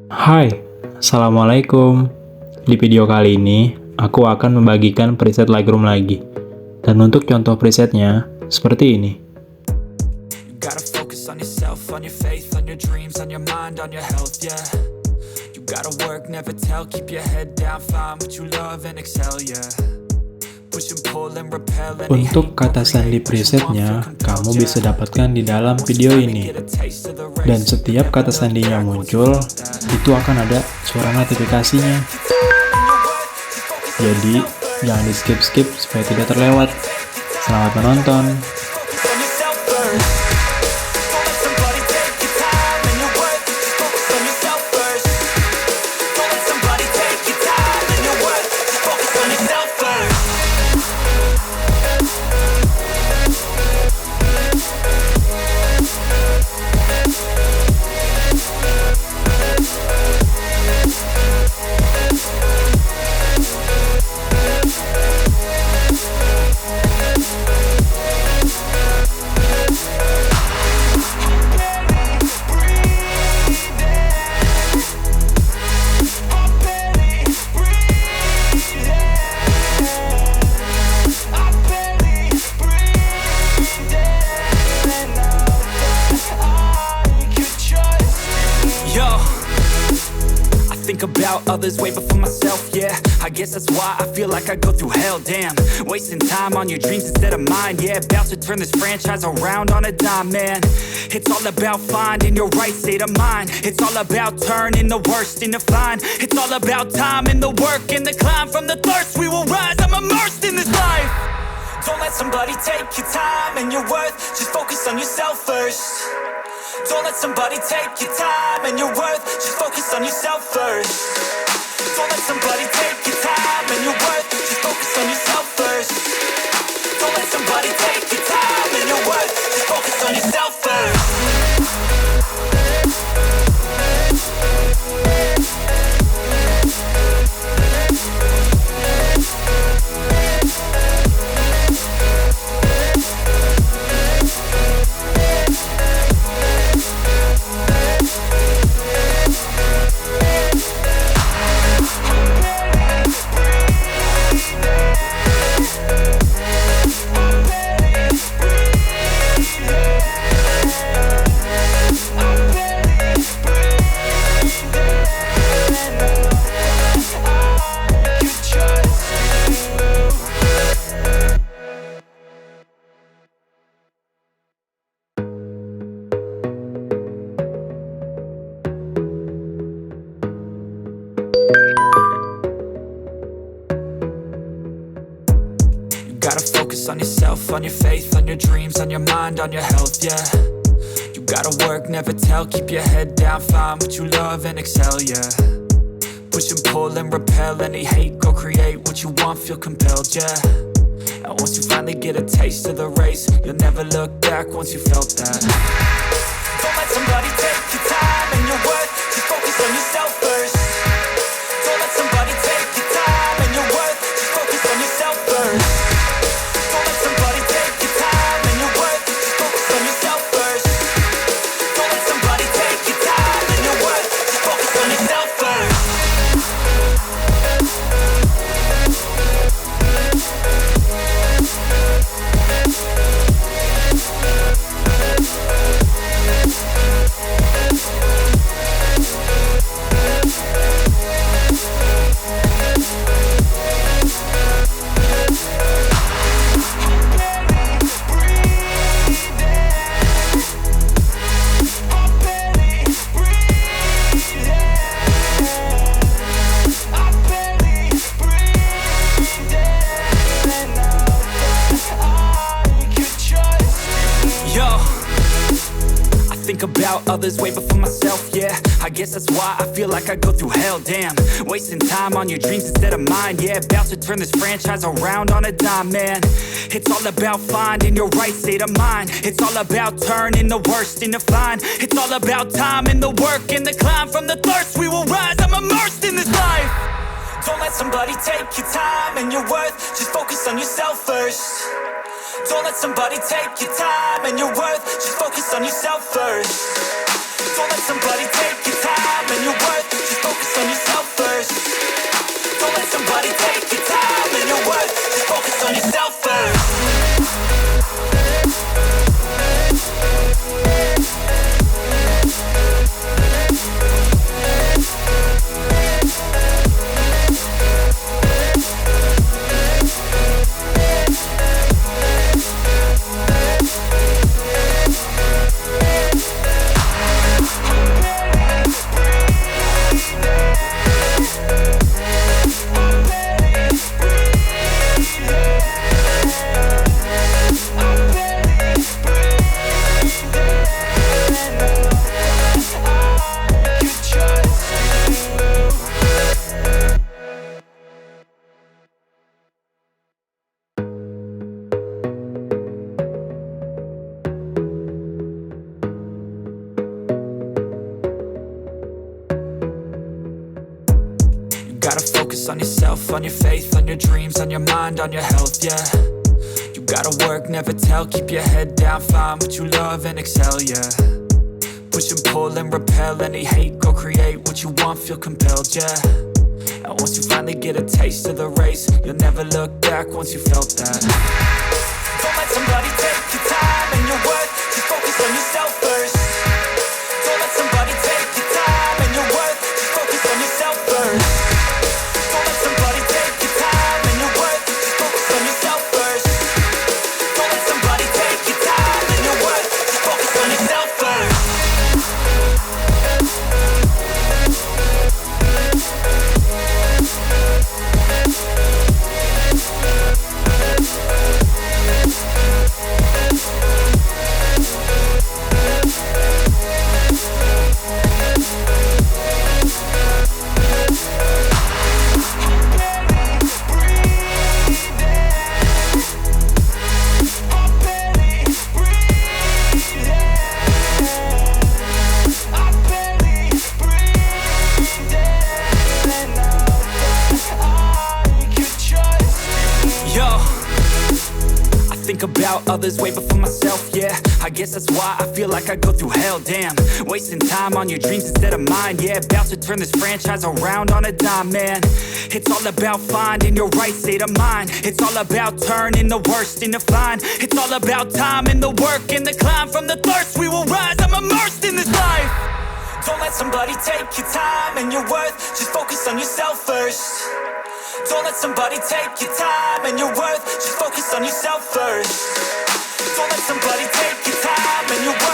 Hai, Assalamualaikum. Di video kali ini, aku akan membagikan preset Lightroom lagi. Dan untuk contoh presetnya, seperti ini. You gotta focus on yourself, on your faith, on your dreams, on your mind, on your health, yeah. You gotta work, never tell, keep your head down, find what you love and excel, yeah. Push and pull and repel any Untuk kata sandi presetnya, kamu bisa dapatkan di dalam video ini. Dan setiap kata sandinya muncul, itu akan ada suara notifikasinya. Jadi, jangan di skip-skip supaya tidak terlewat. Selamat menonton! About others way before myself, yeah. I guess that's why I feel like I go through hell, damn. Wasting time on your dreams instead of mine, yeah. About to turn this franchise around on a dime, man. It's all about finding your right state of mind. It's all about turning the worst into fine. It's all about time and the work and the climb. From the thirst we will rise, I'm immersed in this life. Don't let somebody take your time and your worth. Just focus on yourself first. Don't let somebody take your time and your worth. Just focus on yourself first. Don't let somebody take your time and your worth. Just focus on yourself first. Don't let somebody take your time and your worth. Just focus on yourself first. Gotta focus on yourself, on your faith, on your dreams, on your mind, on your health, yeah. You gotta work, never tell, keep your head down, find what you love and excel, yeah. Push and pull and repel any hate, go create what you want, feel compelled, yeah. And once you finally get a taste of the race, you'll never look back once you felt that. Don't let somebody take your time and your worth, just focus on yourself first. Don't let somebody take your time and your worth, just focus on yourself first. About others way before myself, yeah. I guess that's why I feel like I go through hell, damn. Wasting time on your dreams instead of mine, yeah. About to turn this franchise around on a dime, man. It's all about finding your right state of mind. It's all about turning the worst into fine. It's all about time and the work and the climb. From the thirst we will rise, I'm immersed in this life. Don't let somebody take your time and your worth. Just focus on yourself first. Don't let somebody take your time and your worth. Just focus on yourself first. Don't let somebody take your time and your worth. focus on yourself, on your faith, on your dreams, on your mind, on your health, yeah. You gotta work, never tell, keep your head down, find what you love and excel, yeah. Push and pull and repel any hate, go create what you want, feel compelled, yeah. And once you finally get a taste of the race, you'll never look back once you felt that. Don't let somebody take your time and your worth, just focus on yourself first. Don't let somebody take your time and your worth, just focus on yourself first. Don't let somebody take your time and your worth, just focus on yourself first. Don't let somebody take your time and your worth, just focus on yourself first. Think about others way before myself, yeah. I guess that's why I feel like I go through hell, damn. Wasting time on your dreams instead of mine, yeah. About to turn this franchise around on a dime, man. It's all about finding your right state of mind. It's all about turning the worst into fine. It's all about time and the work and the climb. From the thirst we will rise, I'm immersed in this life. Don't let somebody take your time and your worth, just focus on yourself first. Don't let somebody take your time and your worth, just focus on yourself first. Don't let somebody take your time and your worth.